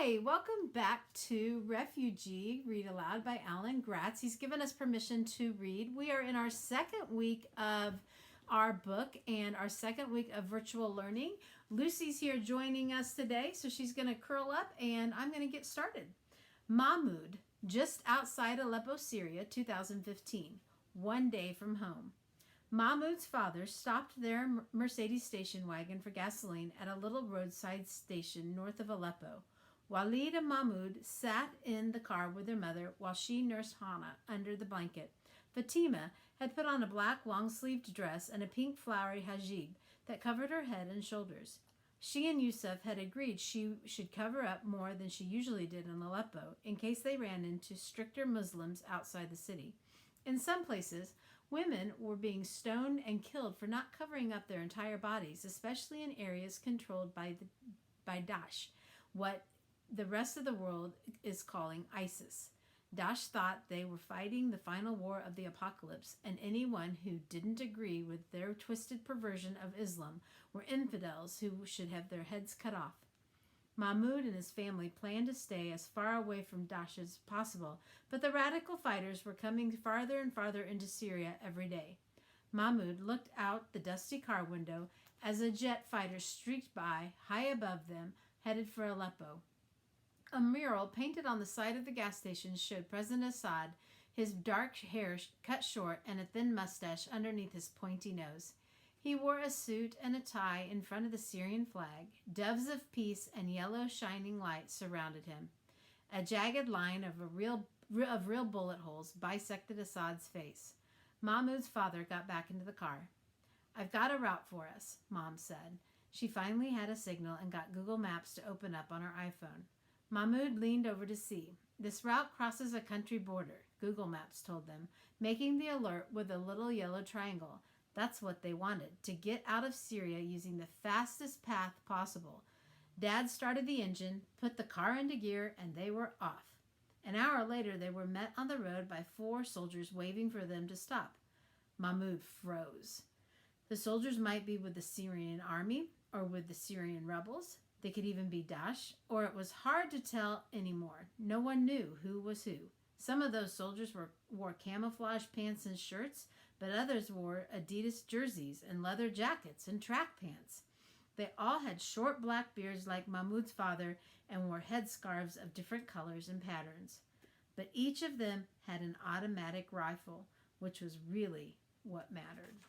Hi, welcome back to Refugee Read Aloud by Alan Gratz. He's given us permission to read. We are in our second week of our book and our second week of virtual learning. Lucy's here joining us today, so she's going to curl up and I'm going to get started. Mahmud, just outside Aleppo, Syria, 2015, one day from home. Mahmud's father stopped their Mercedes station wagon for gasoline at a little roadside station north of Aleppo. Walid and Mahmud sat in the car with their mother while she nursed Hana under the blanket. Fatima had put on a black long-sleeved dress and a pink flowery hijab that covered her head and shoulders. She and Yusuf had agreed she should cover up more than she usually did in Aleppo in case they ran into stricter Muslims outside the city. In some places, women were being stoned and killed for not covering up their entire bodies, especially in areas controlled by Daesh, what the rest of the world is calling ISIS. Daesh thought they were fighting the final war of the apocalypse, and anyone who didn't agree with their twisted perversion of Islam were infidels who should have their heads cut off. Mahmud and his family planned to stay as far away from Daesh as possible, but the radical fighters were coming farther and farther into Syria every day. Mahmud looked out the dusty car window as a jet fighter streaked by, high above them, headed for Aleppo. A mural painted on the side of the gas station showed President Assad, his dark hair cut short and a thin mustache underneath his pointy nose. He wore a suit and a tie in front of the Syrian flag. Doves of peace and yellow shining lights surrounded him. A jagged line of real bullet holes bisected Assad's face. Mahmud's father got back into the car. "I've got a route for us," Mom said. She finally had a signal and got Google Maps to open up on her iPhone. Mahmud leaned over to see. "This route crosses a country border," Google Maps told them, making the alert with a little yellow triangle. That's what they wanted, to get out of Syria using the fastest path possible. Dad started the engine, put the car into gear, and they were off. An hour later, they were met on the road by 4 soldiers waving for them to stop. Mahmud froze. The soldiers might be with the Syrian army or with the Syrian rebels. They could even be Daesh, or it was hard to tell anymore. No one knew who was who. Some of those soldiers wore camouflage pants and shirts, but others wore Adidas jerseys and leather jackets and track pants. They all had short black beards like Mahmud's father and wore headscarves of different colors and patterns. But each of them had an automatic rifle, which was really what mattered.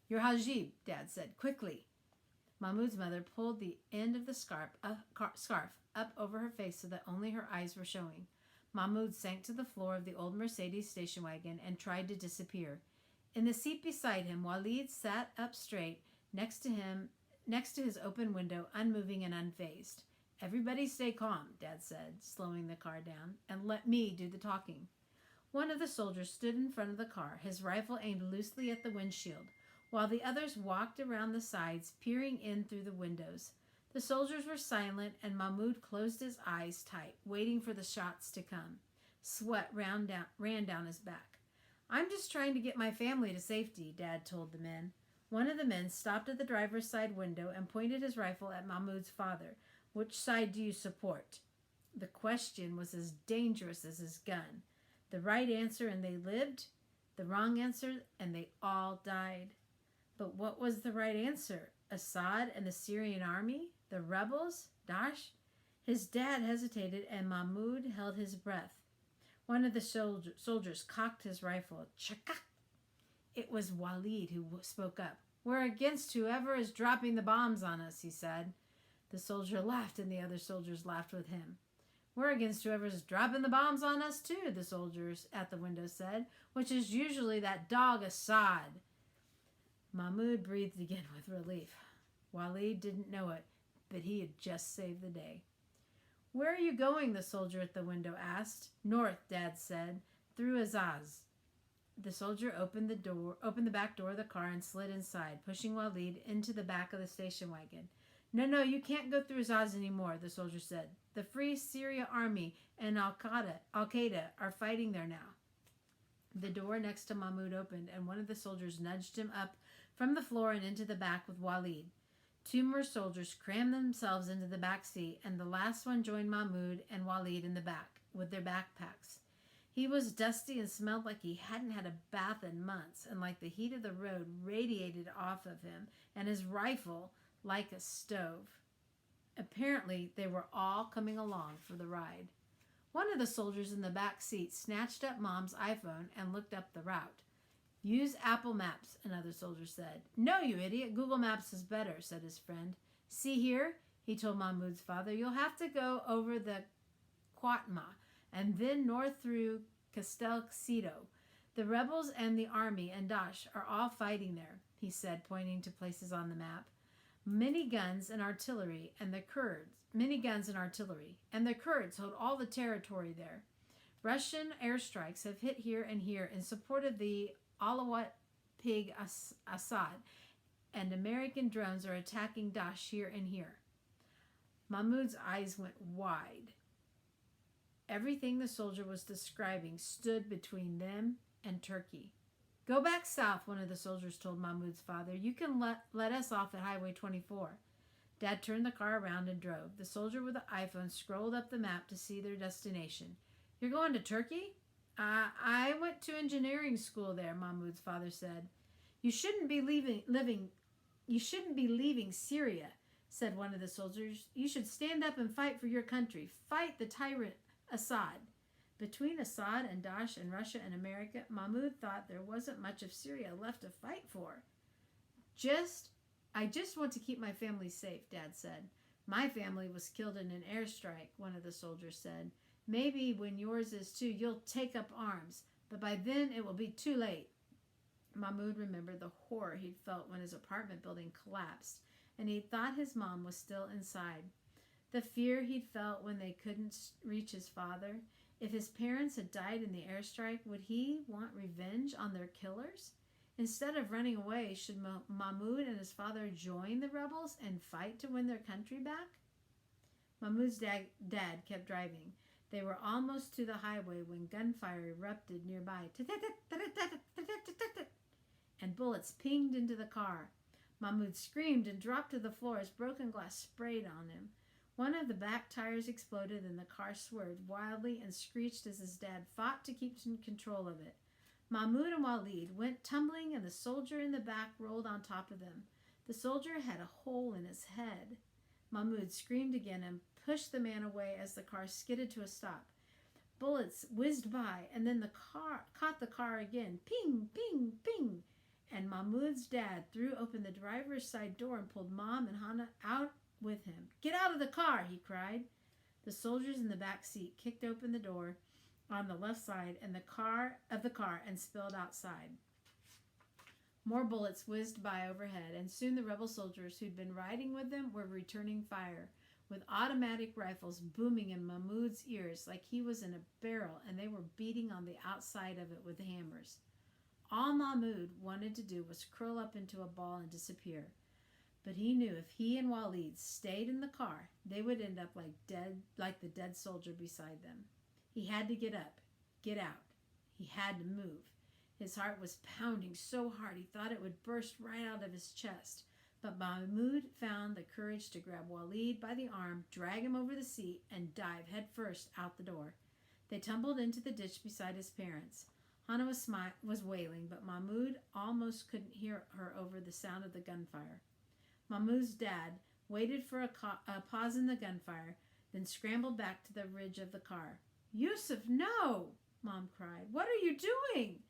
"Your hijab," Dad said, "quickly." Mahmud's mother pulled the end of the scarf up over her face so that only her eyes were showing. Mahmud sank to the floor of the old Mercedes station wagon and tried to disappear. In the seat beside him, Walid sat up straight next to his open window, unmoving and unfazed. "Everybody stay calm," Dad said, slowing the car down, "and let me do the talking." One of the soldiers stood in front of the car, his rifle aimed loosely at the windshield, while the others walked around the sides, peering in through the windows. The soldiers were silent, and Mahmud closed his eyes tight, waiting for the shots to come. Sweat ran down his back. "I'm just trying to get my family to safety," Dad told the men. One of the men stopped at the driver's side window and pointed his rifle at Mahmud's father. "Which side do you support?" The question was as dangerous as his gun. The right answer and they lived, the wrong answer and they all died. But what was the right answer? Assad and the Syrian army? The rebels? Daesh? His dad hesitated and Mahmud held his breath. One of the soldiers cocked his rifle. Chaka! It was Walid who spoke up. "We're against whoever is dropping the bombs on us," he said. The soldier laughed and the other soldiers laughed with him. "We're against whoever's dropping the bombs on us too," the soldiers at the window said, "which is usually that dog Assad." Mahmud breathed again with relief. Walid didn't know it, but he had just saved the day. "Where are you going?" the soldier at the window asked. "North," Dad said, "through Azaz." The soldier opened the back door of the car and slid inside, pushing Walid into the back of the station wagon. No, you can't go through Azaz anymore," the soldier said. "The Free Syria Army and Al-Qaeda are fighting there now." The door next to Mahmud opened, and one of the soldiers nudged him up from the floor and into the back with Walid. 2 more soldiers crammed themselves into the back seat, and the last one joined Mahmoud and Walid in the back with their backpacks. He was dusty and smelled like he hadn't had a bath in months, and like the heat of the road radiated off of him and his rifle like a stove. Apparently, they were all coming along for the ride. One of the soldiers in the back seat snatched up Mom's iPhone and looked up the route. Use Apple Maps, another soldier said. No, you idiot. Google Maps is better, said his friend. See here, he told Mahmoud's father, you'll have to go over the Quatma and then north through Castelcito. The rebels and the army and Daesh are all fighting there, he said, pointing to places on the map. Many guns and artillery, and the Kurds hold all the territory there. Russian airstrikes have hit here and here in support of the Alawite pig Assad, and American drones are attacking Daesh here and here. Mahmoud's eyes went wide. Everything the soldier was describing stood between them and Turkey. Go back south, one of the soldiers told Mahmoud's father. You can let us off at Highway 24. Dad turned the car around and drove. The soldier with the iPhone scrolled up the map to see their destination. You're going to Turkey? I went to engineering school there, Mahmoud's father said. You shouldn't be leaving Syria, said one of the soldiers. You should stand up and fight for your country. Fight the tyrant Assad. Between Assad and Daesh and Russia and America, Mahmoud thought there wasn't much of Syria left to fight for. I just want to keep my family safe, Dad said. My family was killed in an airstrike, one of the soldiers said. Maybe when yours is too, you'll take up arms, but by then it will be too late. Mahmoud remembered the horror he'd felt when his apartment building collapsed, and he thought his mom was still inside. The fear he'd felt when they couldn't reach his father. If his parents had died in the airstrike, would he want revenge on their killers? Instead of running away, should Mahmoud and his father join the rebels and fight to win their country back? Mahmoud's dad kept driving. They were almost to the highway when gunfire erupted nearby, and bullets pinged into the car. Mahmoud screamed and dropped to the floor as broken glass sprayed on him. One of the back tires exploded and the car swerved wildly and screeched as his dad fought to keep control of it. Mahmoud and Walid went tumbling and the soldier in the back rolled on top of them. The soldier had a hole in his head. Mahmoud screamed again and pushed the man away as the car skidded to a stop. Bullets whizzed by, and then the car caught the car again. Ping, ping, ping. And Mahmoud's dad threw open the driver's side door and pulled Mom and Hana out with him. Get out of the car, he cried. The soldiers in the back seat kicked open the door on the left side and the car and spilled outside. More bullets whizzed by overhead, and soon the rebel soldiers who'd been riding with them were returning fire, with automatic rifles booming in Mahmoud's ears like he was in a barrel, and they were beating on the outside of it with hammers. All Mahmoud wanted to do was curl up into a ball and disappear. But he knew if he and Walid stayed in the car, they would end up like the dead soldier beside them. He had to get up, get out. He had to move. His heart was pounding so hard he thought it would burst right out of his chest. But Mahmoud found the courage to grab Walid by the arm, drag him over the seat, and dive headfirst out the door. They tumbled into the ditch beside his parents. Hana was wailing, but Mahmoud almost couldn't hear her over the sound of the gunfire. Mahmoud's dad waited for a pause in the gunfire, then scrambled back to the ridge of the car. Yusuf, no! Mom cried. What are you doing?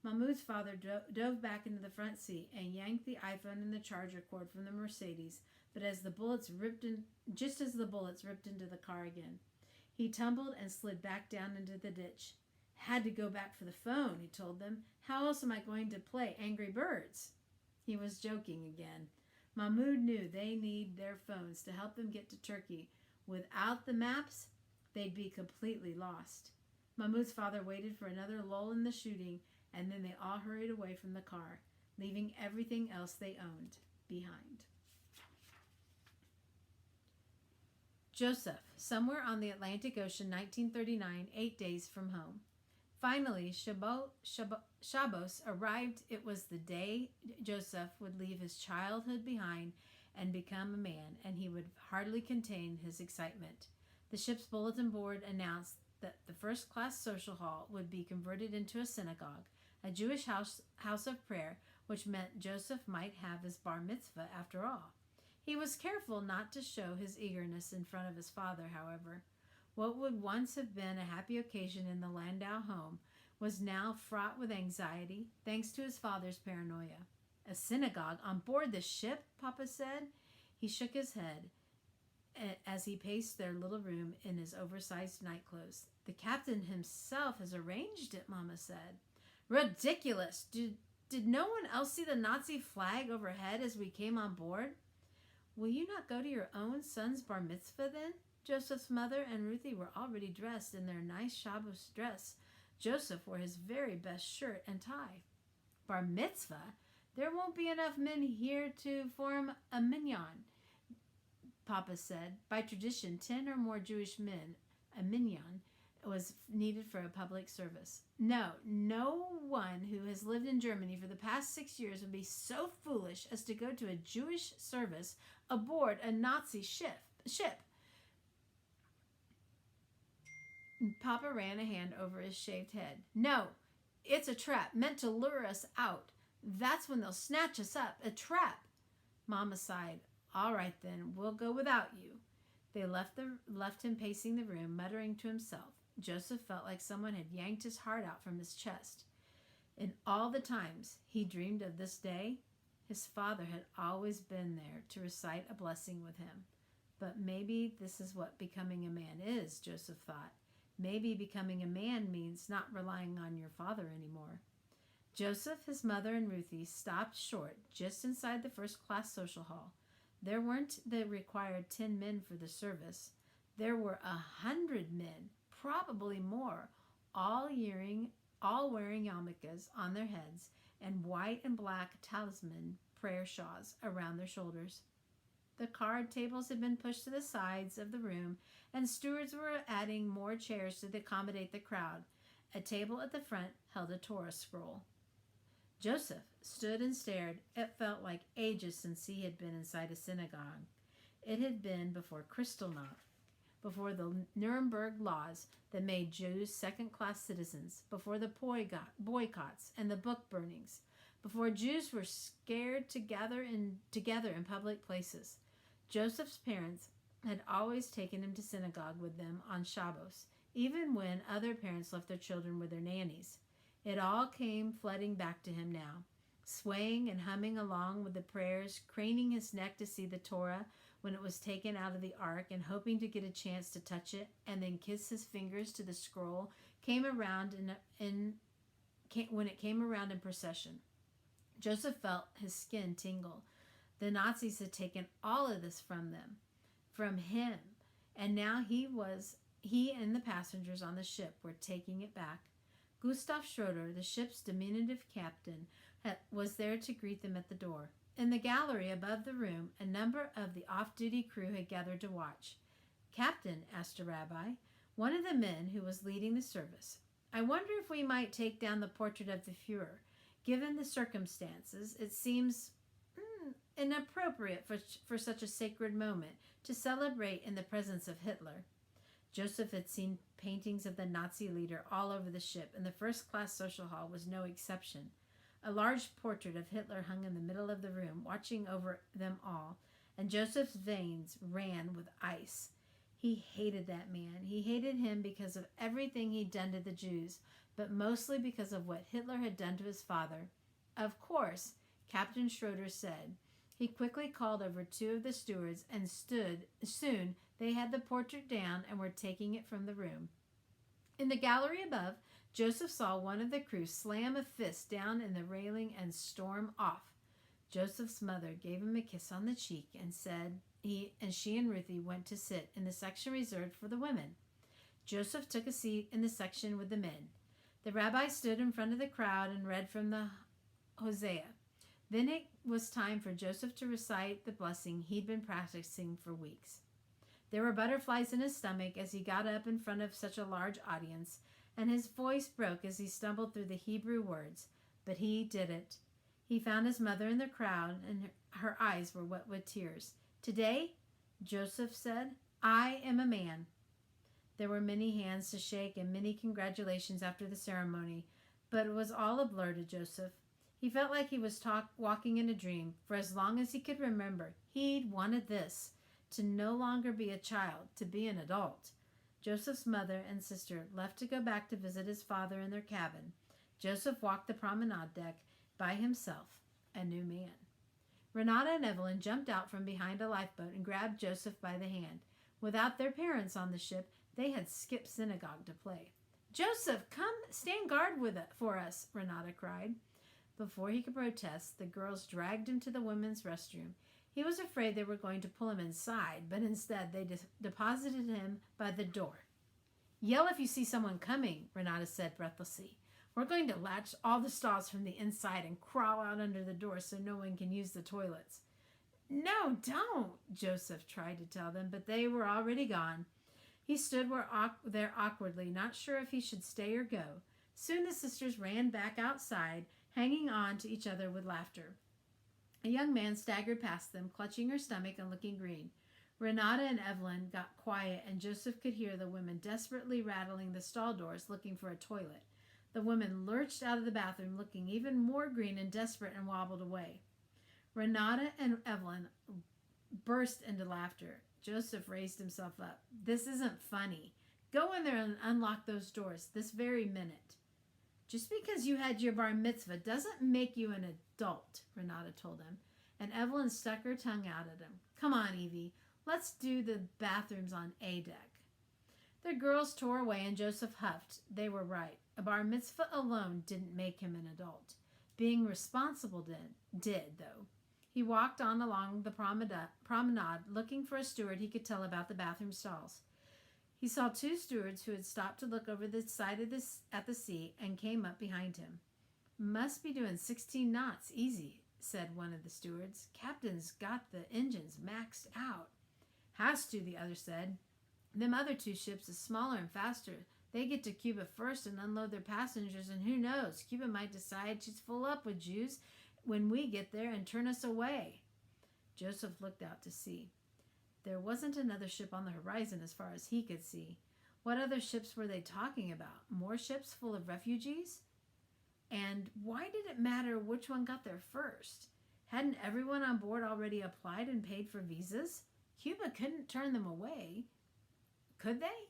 Mahmoud's father dove back into the front seat and yanked the iPhone and the charger cord from the Mercedes, but just as the bullets ripped into the car again. He tumbled and slid back down into the ditch. Had to go back for the phone, he told them. How else am I going to play Angry Birds? He was joking again. Mahmoud knew they need their phones to help them get to Turkey. Without the maps, they'd be completely lost. Mahmoud's father waited for another lull in the shooting, and then they all hurried away from the car, leaving everything else they owned behind. Joseph, somewhere on the Atlantic Ocean, 1939, 8 days from home. Finally, Shabbos arrived. It was the day Joseph would leave his childhood behind and become a man, and he would hardly contain his excitement. The ship's bulletin board announced that the first-class social hall would be converted into a synagogue, a Jewish house of prayer, which meant Joseph might have his bar mitzvah after all. He was careful not to show his eagerness in front of his father, however. What would once have been a happy occasion in the Landau home was now fraught with anxiety, thanks to his father's paranoia. A synagogue on board the ship, Papa said. He shook his head as he paced their little room in his oversized nightclothes. The captain himself has arranged it, Mama said. Ridiculous! Did no one else see the Nazi flag overhead as we came on board? Will you not go to your own son's bar mitzvah then? Joseph's mother and Ruthie were already dressed in their nice Shabbos dress. Joseph wore his very best shirt and tie. Bar mitzvah? There won't be enough men here to form a minyan, Papa said. By tradition, 10 or more Jewish men, a minyan, was needed for a public service. No one who has lived in Germany for the past 6 years would be so foolish as to go to a Jewish service aboard a Nazi ship. Papa ran a hand over his shaved head. No, it's a trap meant to lure us out. That's when they'll snatch us up. A trap. Mama sighed. All right then, we'll go without you. They left him pacing the room, muttering to himself. Joseph felt like someone had yanked his heart out from his chest. In all the times he dreamed of this day, his father had always been there to recite a blessing with him. But maybe this is what becoming a man is, Joseph thought. Maybe becoming a man means not relying on your father anymore. Joseph, his mother, and Ruthie stopped short just inside the first-class social hall. There weren't the required 10 men for the service. There were 100 men, probably more, all wearing yarmulkes on their heads and white and black talisman prayer shawls around their shoulders. The card tables had been pushed to the sides of the room, and stewards were adding more chairs to accommodate the crowd. A table at the front held a Torah scroll. Joseph stood and stared. It felt like ages since he had been inside a synagogue. It had been before Kristallnacht, before the Nuremberg laws that made Jews second-class citizens, before the boycotts and the book burnings, before Jews were scared together in public places. Joseph's parents had always taken him to synagogue with them on Shabbos, even when other parents left their children with their nannies. It all came flooding back to him now, swaying and humming along with the prayers, craning his neck to see the Torah when it was taken out of the ark and hoping to get a chance to touch it and then kiss his fingers to the scroll when it came around in procession. Joseph felt his skin tingle. The Nazis had taken all of this from him, and now he and the passengers on the ship were taking it back. Gustav Schroeder, the ship's diminutive captain, was there to greet them at the door. In the gallery above the room, a number of the off-duty crew had gathered to watch. Captain, asked a rabbi, one of the men who was leading the service, I wonder if we might take down the portrait of the Fuhrer. Given the circumstances, it seems inappropriate for such a sacred moment to celebrate in the presence of Hitler. Joseph had seen paintings of the Nazi leader all over the ship, and the first-class social hall was no exception. A large portrait of Hitler hung in the middle of the room, watching over them all, and Joseph's veins ran with ice. He hated that man. He hated him because of everything he'd done to the Jews, but mostly because of what Hitler had done to his father. Of course, Captain Schroeder said. He quickly called over 2 of the stewards, and soon they had the portrait down and were taking it from the room. In the gallery above, Joseph saw one of the crew slam a fist down in the railing and storm off. Joseph's mother gave him a kiss on the cheek and she and Ruthie went to sit in the section reserved for the women. Joseph took a seat in the section with the men. The rabbi stood in front of the crowd and read from the Hosea. Then it was time for Joseph to recite the blessing he'd been practicing for weeks. There were butterflies in his stomach as he got up in front of such a large audience, and his voice broke as he stumbled through the Hebrew words. But he did it. He found his mother in the crowd, and her eyes were wet with tears. "Today," Joseph said, "I am a man." There were many hands to shake and many congratulations after the ceremony, but it was all a blur to Joseph. He felt like he was walking in a dream. For as long as he could remember, he'd wanted this, to no longer be a child, to be an adult. Joseph's mother and sister left to go back to visit his father in their cabin. Joseph walked the promenade deck by himself, a new man. Renata and Evelyn jumped out from behind a lifeboat and grabbed Joseph by the hand. Without their parents on the ship, they had skipped synagogue to play. "Joseph, come stand guard for us," Renata cried. Before he could protest, the girls dragged him to the women's restroom. He was afraid they were going to pull him inside, but instead they deposited him by the door. "Yell if you see someone coming," Renata said breathlessly. "We're going to latch all the stalls from the inside and crawl out under the door so no one can use the toilets." "No, don't," Joseph tried to tell them, but they were already gone. He stood there awkwardly, not sure if he should stay or go. Soon the sisters ran back outside, hanging on to each other with laughter. A young man staggered past them, clutching her stomach and looking green. Renata and Evelyn got quiet, and Joseph could hear the women desperately rattling the stall doors, looking for a toilet. The women lurched out of the bathroom, looking even more green and desperate, and wobbled away. Renata and Evelyn burst into laughter. Joseph raised himself up. "This isn't funny. Go in there and unlock those doors this very minute." "Just because you had your bar mitzvah doesn't make you an adult," Renata told him, and Evelyn stuck her tongue out at him. "Come on, Evie. Let's do the bathrooms on A deck." The girls tore away, and Joseph huffed. They were right. A bar mitzvah alone didn't make him an adult. Being responsible did, though. He walked on along the promenade, looking for a steward he could tell about the bathroom stalls. He saw two stewards who had stopped to look over the side of at the sea and came up behind him. "Must be doing 16 knots easy," said one of the stewards. "Captain's got the engines maxed out." "Has to," the other said. "Them other two ships is smaller and faster. They get to Cuba first and unload their passengers, and who knows, Cuba might decide she's full up with Jews when we get there and turn us away." Joseph looked out to sea. There wasn't another ship on the horizon as far as he could see. What other ships were they talking about? More ships full of refugees? And why did it matter which one got there first? Hadn't everyone on board already applied and paid for visas? Cuba couldn't turn them away. Could they?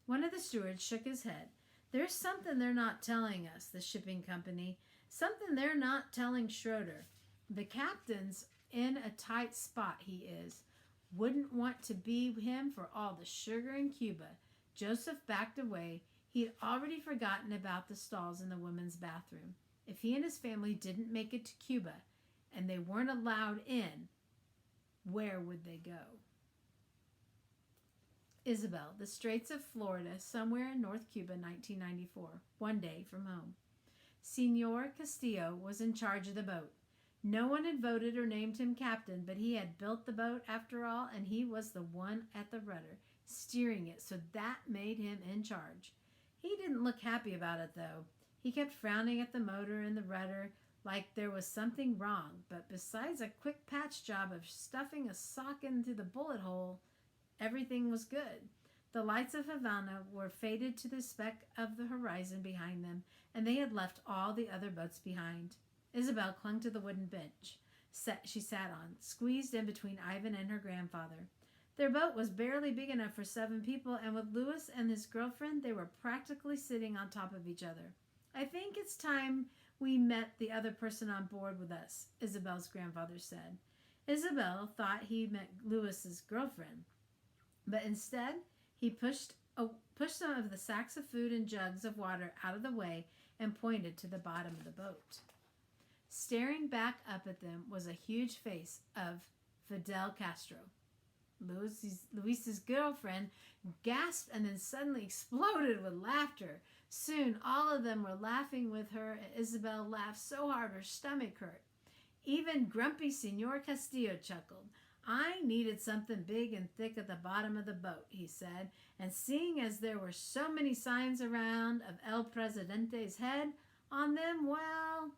One of the stewards shook his head. "There's something they're not telling us, the shipping company. Something they're not telling Schroeder. The captain's in a tight spot, he is. Wouldn't want to be him for all the sugar in Cuba." Joseph backed away. He'd already forgotten about the stalls in the women's bathroom. If he and his family didn't make it to Cuba and they weren't allowed in, where would they go? Isabel, the Straits of Florida, somewhere in North Cuba, 1994. One day from home. Senor Castillo was in charge of the boat. No one had voted or named him captain, but he had built the boat after all, and he was the one at the rudder, steering it, so that made him in charge. He didn't look happy about it, though. He kept frowning at the motor and the rudder like there was something wrong, but besides a quick patch job of stuffing a sock into the bullet hole, everything was good. The lights of Havana were faded to the speck of the horizon behind them, and they had left all the other boats behind. Isabel clung to the wooden bench she sat on, squeezed in between Ivan and her grandfather. Their boat was barely big enough for 7 people, and with Louis and his girlfriend, they were practically sitting on top of each other. "I think it's time we met the other person on board with us," Isabel's grandfather said. Isabel thought he meant Louis's girlfriend, but instead he pushed some of the sacks of food and jugs of water out of the way and pointed to the bottom of the boat. Staring back up at them was a huge face of Fidel Castro. Luis's girlfriend gasped and then suddenly exploded with laughter. Soon all of them were laughing with her, and Isabel laughed so hard her stomach hurt. Even grumpy Senor Castillo chuckled. "I needed something big and thick at the bottom of the boat," he said, and seeing as there were so many signs around of El Presidente's head on them, well,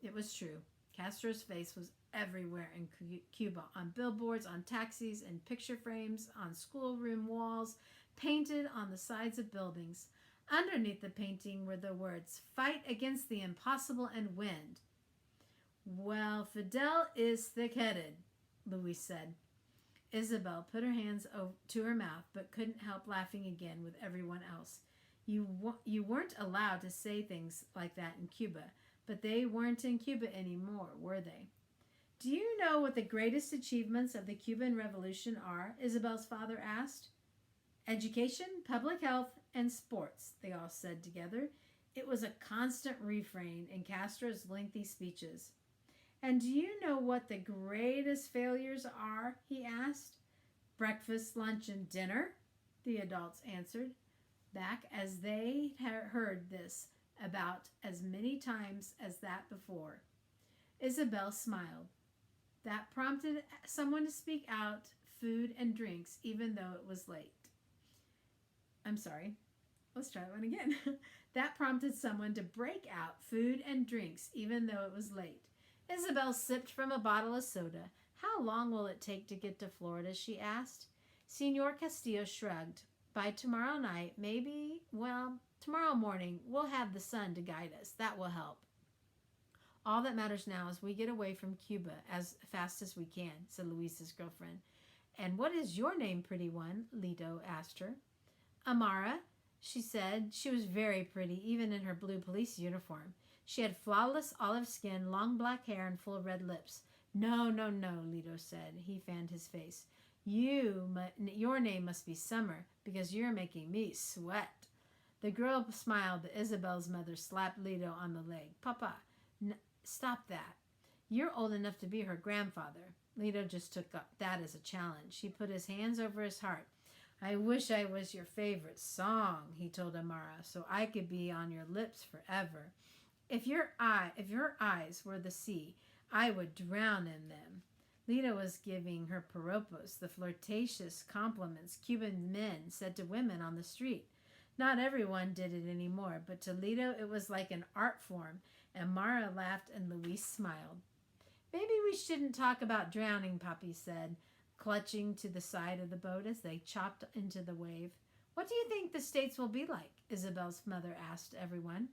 it was true. Castro's face was everywhere in Cuba, on billboards, on taxis, in picture frames, on schoolroom walls, painted on the sides of buildings. Underneath the painting were the words, "Fight against the impossible and win." "Well, Fidel is thick-headed," Luis said. Isabel put her hands to her mouth, but couldn't help laughing again with everyone else. You weren't allowed to say things like that in Cuba, but they weren't in Cuba anymore, were they? "Do you know what the greatest achievements of the Cuban Revolution are?" Isabel's father asked. "Education, public health, and sports," they all said together. It was a constant refrain in Castro's lengthy speeches. "And do you know what the greatest failures are?" he asked. "Breakfast, lunch, and dinner," the adults answered, back as they had heard this about as many times as that before. Isabel smiled. That prompted someone to speak out, "Food and drinks, even though it was late." I'm sorry. Let's try that one again. That prompted someone to break out, "Food and drinks, even though it was late." Isabel sipped from a bottle of soda. "How long will it take to get to Florida?" she asked. Senor Castillo shrugged. "By tomorrow night, maybe, well, tomorrow morning, we'll have the sun to guide us. That will help." "All that matters now is we get away from Cuba as fast as we can," said Luis's girlfriend. "And what is your name, pretty one?" Lito asked her. "Amara," she said. She was very pretty, even in her blue police uniform. She had flawless olive skin, long black hair, and full red lips. No, Lito said. He fanned his face. Your name must be Summer, because you're making me sweat." The girl smiled, but Isabel's mother slapped Lito on the leg. "Papa, stop that. You're old enough to be her grandfather." Lito just took that as a challenge. He put his hands over his heart. "I wish I was your favorite song," he told Amara, "so I could be on your lips forever. If your eyes were the sea, I would drown in them." Lito was giving her piropos, the flirtatious compliments Cuban men said to women on the street. Not everyone did it anymore, but to Lito it was like an art form, and Mara laughed and Luis smiled. "Maybe we shouldn't talk about drowning," Papi said, clutching to the side of the boat as they chopped into the wave. "What do you think the States will be like?" Isabel's mother asked everyone.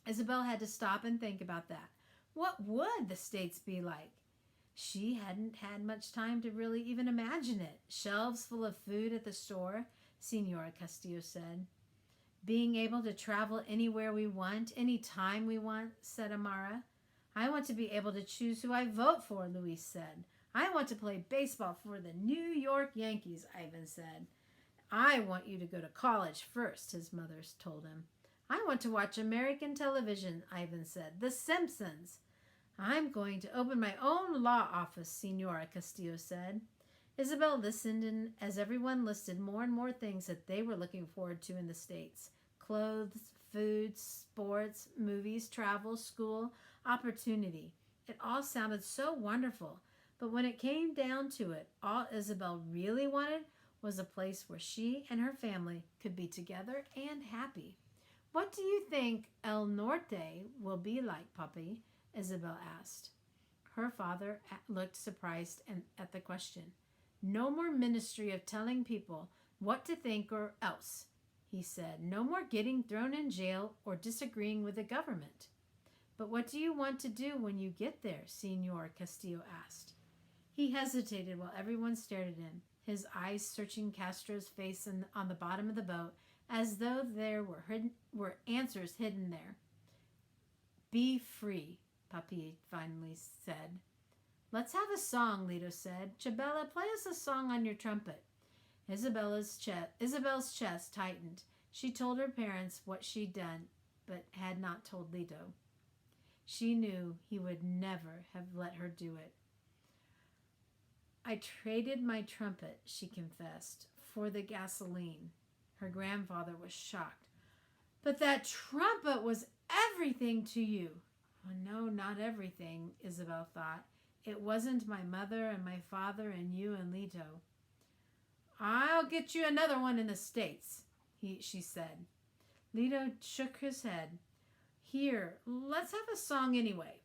Isabel had to stop and think about that. What would the States be like? She hadn't had much time to really even imagine it. "Shelves full of food at the store," Senora Castillo said. "Being able to travel anywhere we want, any time we want," said Amara. "I want to be able to choose who I vote for," Luis said. "I want to play baseball for the New York Yankees," Ivan said. "I want you to go to college first," his mother told him. "I want to watch American television," Ivan said. "The Simpsons." "I'm going to open my own law office," Senora Castillo said. Isabel listened, and as everyone listed more and more things that they were looking forward to in the States: clothes, food, sports, movies, travel, school, opportunity. It all sounded so wonderful, but when it came down to it, all Isabel really wanted was a place where she and her family could be together and happy. "What do you think El Norte will be like, Papi?" Isabel asked. Her father looked surprised at the question. "No more ministry of telling people what to think or else," he said. "No more getting thrown in jail or disagreeing with the government." "But what do you want to do when you get there?" Senor Castillo asked. He hesitated while everyone stared at him, his eyes searching Castro's face on the bottom of the boat, as though there were answers hidden there. "Be free," Papi finally said. "Let's have a song," Lito said. "Chabela, play us a song on your trumpet." Isabel's chest tightened. She told her parents what she'd done, but had not told Lito. She knew he would never have let her do it. "I traded my trumpet," she confessed, "for the gasoline." Her grandfather was shocked. "But that trumpet was everything to you." "Oh, no, not everything," Isabel thought. "It wasn't my mother and my father and you and Lito." "I'll get you another one in the States," she said. Lito shook his head. "Here, let's have a song anyway."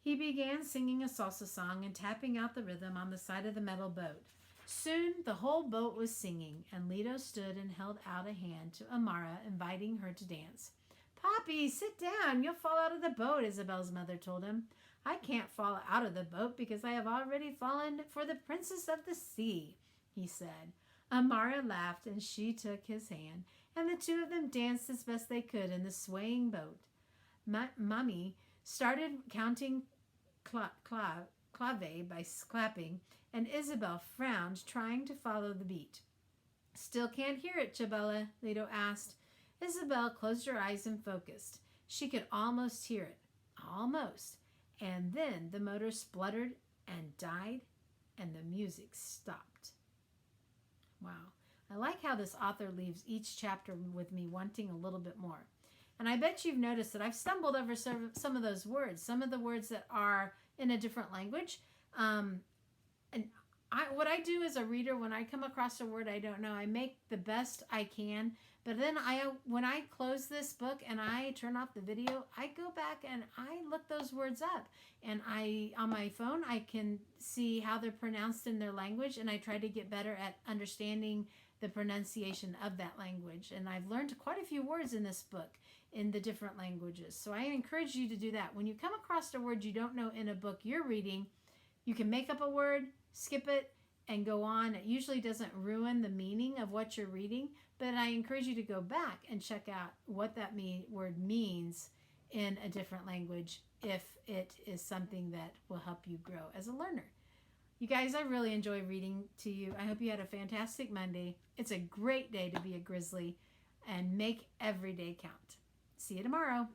He began singing a salsa song and tapping out the rhythm on the side of the metal boat. Soon the whole boat was singing, and Lito stood and held out a hand to Amara, inviting her to dance. Poppy, sit down. You'll fall out of the boat, Isabel's mother told him. I can't fall out of the boat because I have already fallen for the princess of the sea, he said. Amara laughed, and she took his hand, and the two of them danced as best they could in the swaying boat. Mummy started counting clave by clapping, and Isabel frowned, trying to follow the beat. Still can't hear it, Chabela, Lito asked. Isabel closed her eyes and focused. She could almost hear it. Almost. And then the motor spluttered and died, and the music stopped. Wow. I like how this author leaves each chapter with me wanting a little bit more. And I bet you've noticed that I've stumbled over some of those words, some of the words that are in a different language. What I do as a reader, when I come across a word I don't know, I make the best I can. But then when I close this book and I turn off the video, I go back and I look those words up. And on my phone, I can see how they're pronounced in their language, and I try to get better at understanding the pronunciation of that language. And I've learned quite a few words in this book in the different languages. So I encourage you to do that. When you come across a word you don't know in a book you're reading, you can make up a word, skip it, and go on. It usually doesn't ruin the meaning of what you're reading, but I encourage you to go back and check out what that word means in a different language if it is something that will help you grow as a learner. You guys, I really enjoy reading to you. I hope you had a fantastic Monday. It's a great day to be a grizzly, and make every day count. See you tomorrow.